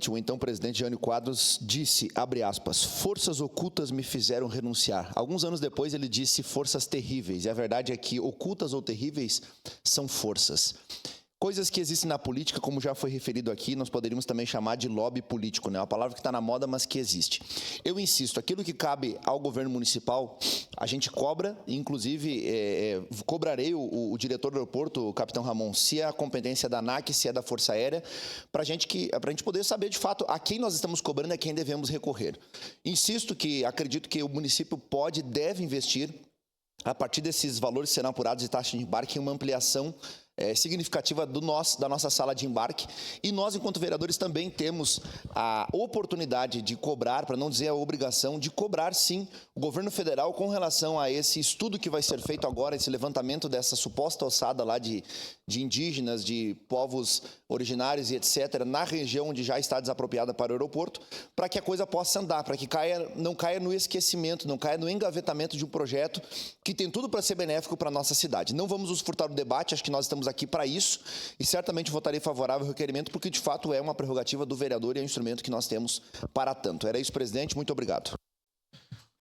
O então presidente Jânio Quadros disse, abre aspas, forças ocultas me fizeram renunciar. Alguns anos depois ele disse forças terríveis, e a verdade é que ocultas ou terríveis são forças. Coisas que existem na política, como já foi referido aqui, nós poderíamos também chamar de lobby político, né? Uma palavra que está na moda, mas que existe. Eu insisto, aquilo que cabe ao governo municipal, a gente cobra, inclusive cobrarei o diretor do aeroporto, o capitão Ramon, se é a competência da ANAC, se é da Força Aérea, para a gente poder saber de fato a quem nós estamos cobrando e a quem devemos recorrer. Insisto que acredito que o município pode e deve investir, a partir desses valores que serão apurados de taxa de embarque, em uma ampliação significativa da nossa sala de embarque, e nós, enquanto vereadores, também temos a oportunidade de cobrar, para não dizer a obrigação, de cobrar, sim, o governo federal com relação a esse estudo que vai ser feito agora, esse levantamento dessa suposta ossada lá de indígenas, de povos originários e etc., na região onde já está desapropriada para o aeroporto, para que a coisa possa andar, para que não caia no esquecimento, não caia no engavetamento de um projeto que tem tudo para ser benéfico para a nossa cidade. Não vamos nos furtar do debate, acho que nós estamos aqui para isso, e certamente votarei favorável ao requerimento, porque de fato é uma prerrogativa do vereador e é um instrumento que nós temos para tanto. Era isso, presidente, muito obrigado.